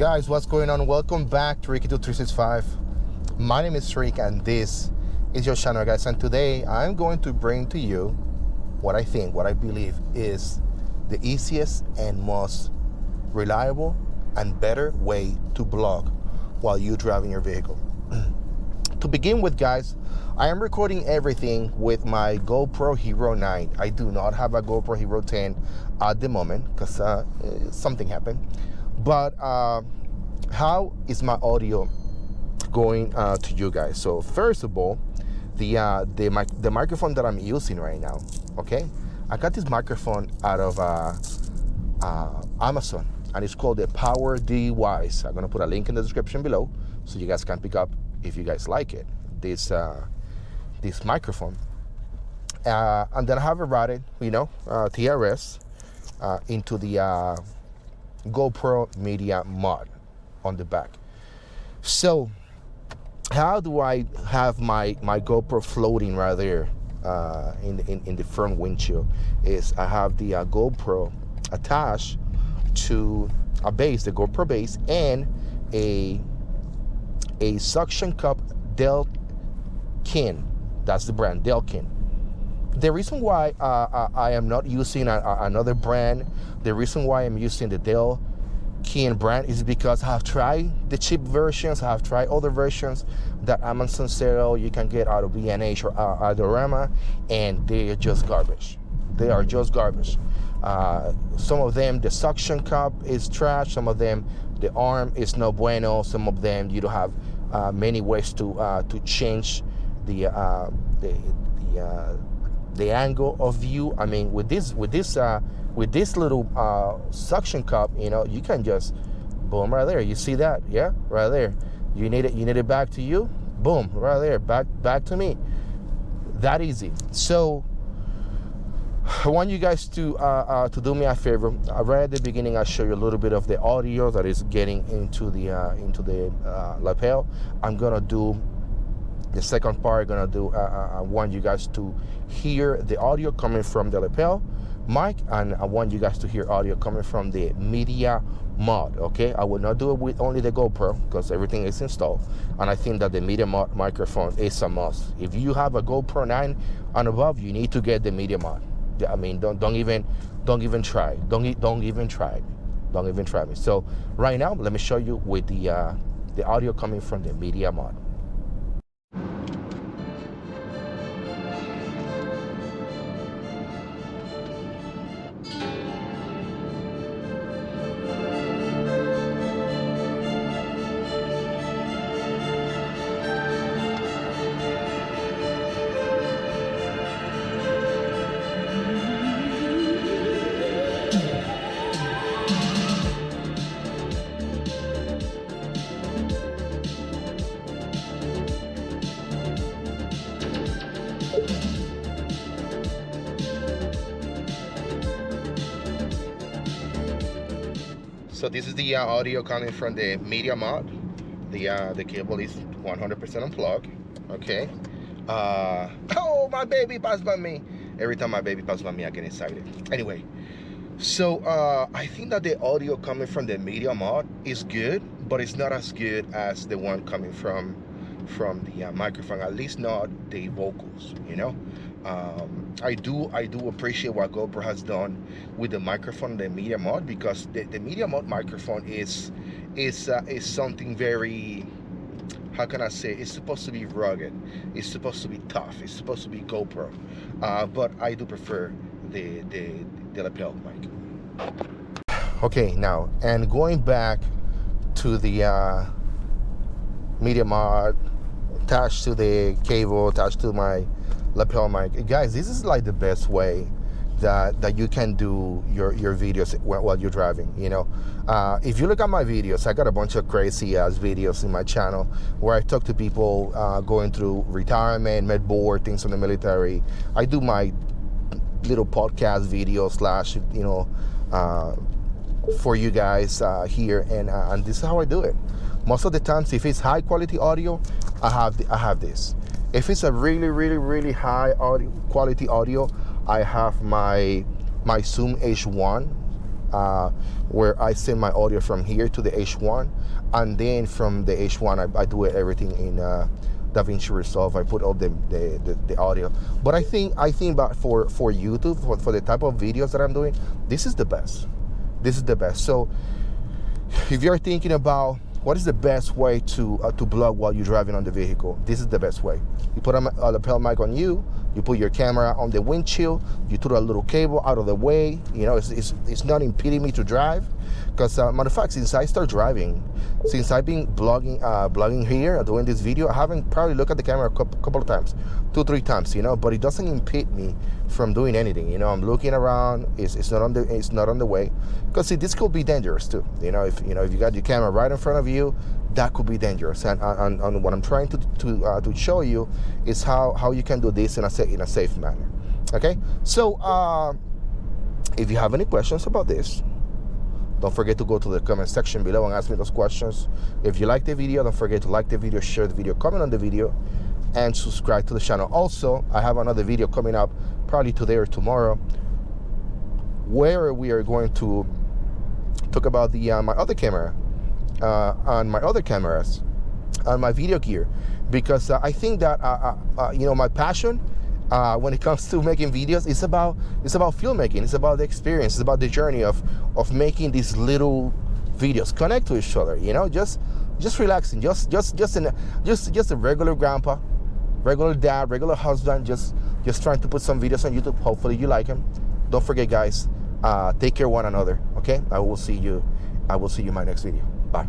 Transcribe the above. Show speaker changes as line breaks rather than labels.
Guys, what's going on? Welcome back to Ricky2365. My name is Rick and this is your channel, guys. And today I'm going to bring to you what I believe is the easiest and most reliable and better way to vlog while you're driving your vehicle. To begin with, guys, I am recording everything with my GoPro Hero 9. I do not have a GoPro Hero 10 at the moment because something happened. But how is my audio going to you guys? So first of all, the microphone that I'm using right now, okay? I got this microphone out of Amazon, and it's called the Power D Wise. I'm gonna put a link in the description below so you guys can pick up if you guys like it. This microphone, and then I have it routed, TRS into the GoPro Media Mod on the back. So how do I have my GoPro floating right there in the front windshield? Is I have the GoPro attached to a base, the GoPro base, and a suction cup Delkin. That's the brand, Delkin. The reason why I am not using another brand, the reason why I'm using the Delkin brand is because I have tried the cheap versions, I have tried other versions that Amazon sell, you can get out of B&H or Adorama, and they are just garbage. They are just garbage. Some of them, the suction cup is trash. Some of them, the arm is no bueno. Some of them, you don't have many ways to change the angle of view. I mean, with this little suction cup, you can just boom right there. You see that? Yeah, right there. You need it back to you. Boom, right there. Back to me. That easy. So I want you guys to do me a favor. Right at the beginning, I show you a little bit of the audio that is getting into the lapel. I'm gonna do the second part. I want you guys to hear the audio coming from the lapel mic, and I want you guys to hear audio coming from the media mod. Okay, I will not do it with only the GoPro because everything is installed, and I think that the media mod microphone is a must. If you have a GoPro 9 and above, you need to get the media mod. I mean, don't even try. Don't even try me. So right now, let me show you with the audio coming from the media mod. So this is the audio coming from the media mod. The cable is 100% unplugged. Okay. Oh, my baby passed by me. Every time my baby passes by me, I get excited. Anyway, so I think that the audio coming from the media mod is good, but it's not as good as the one coming from the microphone. At least not the vocals. I do appreciate what GoPro has done with the microphone, the media mod, because the media mod microphone is something very, how can I say, it's supposed to be rugged, it's supposed to be tough, it's supposed to be GoPro, but I do prefer the lapel mic. Okay, now, and going back to the media mod attached to the cable, attached to my lapel mic. Guys, this is like the best way that you can do your videos while you're driving. If you look at my videos, I got a bunch of crazy ass videos in my channel where I talk to people going through retirement, med board, things from the military. I do my little podcast video slash for you guys here, and this is how I do it. Most of the times, if it's high quality audio, I have this. If it's a really high quality audio, I have my Zoom H1 where I send my audio from here to the H1, and then from the H1 I do everything in DaVinci Resolve. I put all the audio. But I think about for YouTube, for the type of videos that I'm doing, this is the best. This is the best. So if you're thinking about what is the best way to vlog while you're driving on the vehicle, this is the best way. You put a lapel mic on you put your camera on the windshield, you throw a little cable out of the way, you know, it's not impeding me to drive. Because matter of fact, since I start driving, since I've been blogging here, doing this video, I haven't probably looked at the camera a couple of times, 2-3 times, you know, but it doesn't impede me from doing anything. You know, I'm looking around, it's not on the way. Because see, this could be dangerous too. You know, if you got your camera right in front of you, that could be dangerous. And what I'm trying to show you is how you can do this in a safe manner. Okay, so if you have any questions about this, don't forget to go to the comment section below and ask me those questions. If you like the video, don't forget to like the video, share the video, comment on the video, and subscribe to the channel. Also, I have another video coming up probably today or tomorrow where we are going to talk about my other camera, on my other cameras, on my video gear, because I think that my passion when it comes to making videos, it's about filmmaking. It's about the experience. It's about the journey of making these little videos connect to each other. You know, just relaxing, just a regular grandpa, regular dad, regular husband, just trying to put some videos on YouTube. Hopefully you like them. Don't forget, guys, take care of one another. Okay, I will see you in my next video. Bye.